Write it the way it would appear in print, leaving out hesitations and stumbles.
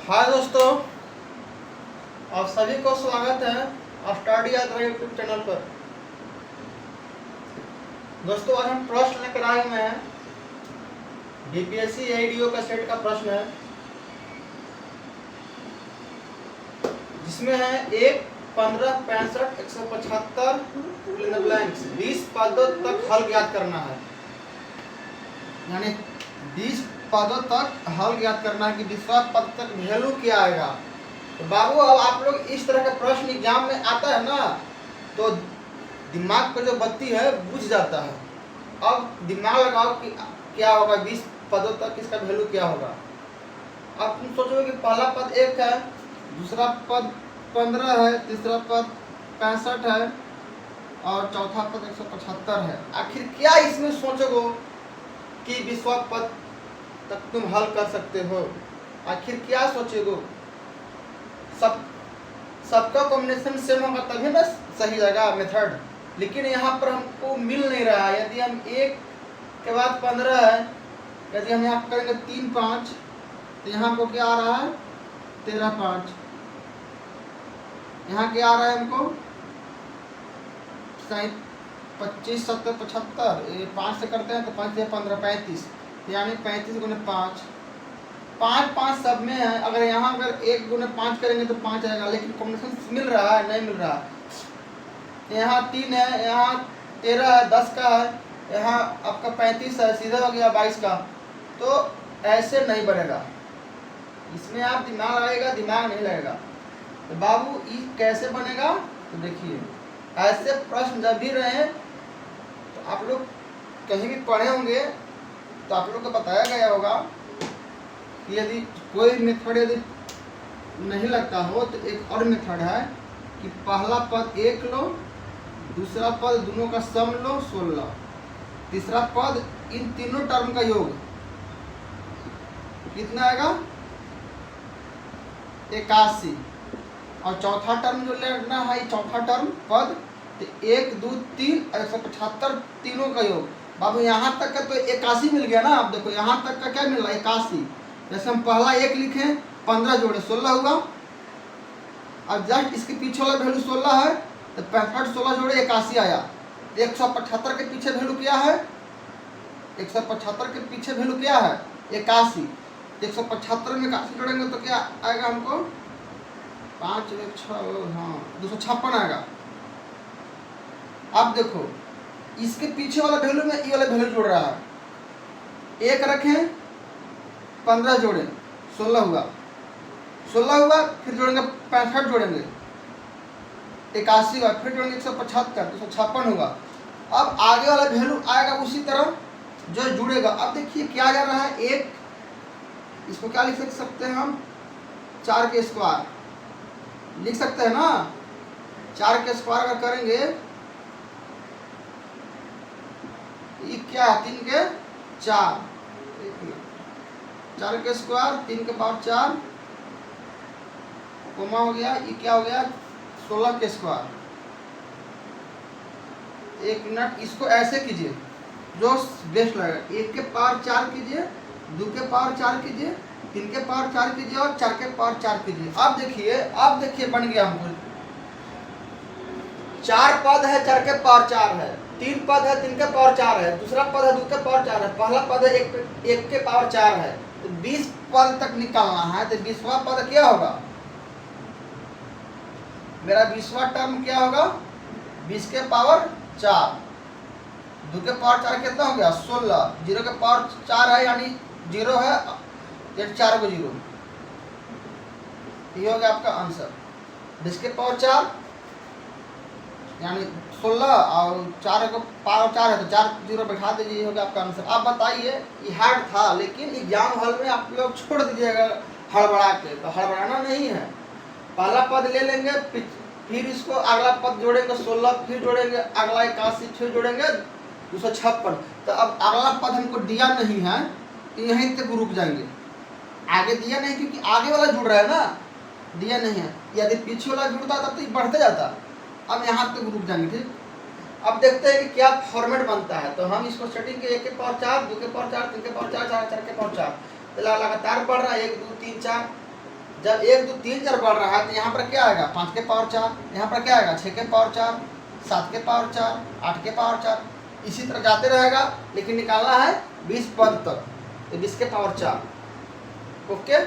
हाय दोस्तों, आप सभी को स्वागत है स्टडी यात्रा यूट्यूब चैनल पर। दोस्तों, आज हम प्रश्न लेकर आए हुए हैं। बीपीएससी एडीओ का सेट का प्रश्न है, जिसमें है 1, 15, 65, 175 ब्लैंक्स 20 पदों तक हल ज्ञात करना है। यानी 20 पदों तक हल ज्ञात करना है कि 20वां पद तक वैल्यू क्या आएगा। तो बाबू, अब आप लोग इस तरह का प्रश्न एग्जाम में आता है ना, तो दिमाग का जो बत्ती है बुझ जाता है। अब दिमाग लगाओ कि क्या होगा, 20 पदों तक इसका वैल्यू क्या होगा। अब तुम सोचोगे कि पहला पद 1 है, दूसरा पद 15 है, तीसरा पद 65 है और चौथा पद 175 है। आखिर क्या इसमें सोचोगे कि 20वां पद तक तुम हल कर सकते हो? आखिर क्या सोचोगे? सबका कॉम्बिनेशन सेम होगा तभी ना सही रहेगा मेथड। लेकिन यहाँ पर हमको मिल नहीं रहा है। यदि हम 1 के बाद 15 है, यदि हम यहाँ करेंगे 3, 5, तो यहाँ को क्या आ रहा है 13, 5। यहाँ क्या आ रहा है हमको 25, 7, 75। 5 से करते हैं तो 5 से 15, 35, यानी 35 गुने 5, 5, 5 सब में है। अगर यहाँ अगर 1 गुने 5 करेंगे तो 5 आएगा, लेकिन कॉम्बिनेशन मिल रहा है नहीं मिल रहा है। यहाँ 3 है, यहाँ 13 है, 10 का है, यहाँ आपका 35 है, सीधा हो गया 22 का। तो ऐसे नहीं बनेगा, इसमें आप दिमाग लगेगा, दिमाग नहीं लगेगा। तो बाबू ये कैसे बनेगा? तो देखिए, ऐसे प्रश्न जब भी रहे तो आप लोग कहीं भी पढ़े होंगे तो आप लोग को बताया गया होगा कि यदि कोई मेथड यदि नहीं लगता हो तो एक और मेथड है कि पहला पद 1 लो, दूसरा पद दोनों का सम लो 16, तीसरा पद इन तीनों टर्म का योग कितना आएगा 81, और चौथा टर्म जो लेना है, चौथा टर्म पद 1, 2, 3 और 175 तीनों का योग। बाबू यहाँ तक का तो 81 मिल गया ना। आप देखो यहाँ तक का क्या मिल रहा है 81। जैसे हम पहला 1 लिखे, 15 जोड़े 16 हुआ, और जस्ट इसके पीछे वाला वैल्यू 16 है तो 65, 16 जोड़े 81 आया। 175 के पीछे वैल्यू क्या है? 175 के पीछे वैल्यू क्या है 81। 175 में 81 जोड़ेंगे तो क्या आएगा हमको 5, 1, 6, हाँ 256 आएगा। अब देखो इसके पीछे वाला वैल्यू में ये वाला वैल्यू जोड़ रहा है। 1 रखें, 15 जोड़े 16 हुआ, 16 हुआ, फिर जोड़ेंगे 65 जोड़ेंगे 81 हुआ, फिर जोड़ेंगे 175 256 होगा। अब आगे वाला वैल्यू आएगा उसी तरह जो जुड़ेगा। अब देखिए क्या जा रहा है, 1 इसको क्या लिख सकते हैं हम 4 के स्क्वायर लिख सकते हैं ना। 4 के स्क्वायर अगर करेंगे ये क्या है 3 के 4, 4 के स्क्वायर 3 के पावर 4 कोमा हो गया, ये क्या हो गया 16 के स्क्वायर। 1 मिनट, इसको ऐसे कीजिए जो बेस्ट लगेगा। 1 के पावर 4 कीजिए, 2 के पावर 4 कीजिए, 3 के पावर 4 कीजिए और 4 के पावर 4 कीजिए। अब देखिए बन गया हमको 4 पद है, 4 के पावर 4 है, 3 पद है, 3 के पावर 4 है, दूसरा पद है 2 के पावर 4 है, पहला पद है 1 के पावर 4 है। तो 20 पद तक निकालना है तो 20वां पद क्या होगा मेरा? 20वां टर्म क्या होगा 20 के पावर 4, 2 के पावर 4 कितना हो गया 16, 0 के पावर 4 है यानी 0 है, ये 4 को 0, ये हो गया आपका आंसर। 20 के पावर 4 यानी 16 और 4 को पावर 4 है तो 4 0 बैठा दीजिए, ये हो गया आपका आंसर। आप बताइए, ये हार्ड था लेकिन एग्जाम हॉल में आप लोग छोड़ दीजिएगा हड़बड़ा के। तो हड़बड़ाना नहीं है, पहला पद ले लेंगे, फिर इसको अगला पद जोड़ेंगे 16, फिर जोड़ेंगे अगला 81, फिर जोड़ेंगे 256। तो अब अगला पद हमको दिया नहीं है तो यहीं तक रुक जाएंगे, आगे दिया नहीं क्योंकि आगे वाला जुड़ रहा है ना, दिया नहीं है। यदि पीछे वाला जुड़ता तब तो बढ़ते जाता। अब यहाँ तक रुक जाएंगे, ठीक। अब देखते हैं कि क्या फॉर्मेट बनता है। तो हम इसको सेटिंग के 1 के पावर 4, 2 के पावर 4, 3 के पावर 4, 4 के पावर 4 तो लगातार बढ़ रहा है 1, 2, 3, 4 जब 1 2 3 4 बढ़ रहा है तो यहाँ पर क्या आएगा 5 के पावर 4, यहाँ पर क्या आएगा 6 के पावर 4, 7 के पावर 4, 8 के पावर 4, इसी तरह जाते रहेगा। लेकिन निकालना है 20 पद तक, तो 20 के पावर 4। ओके।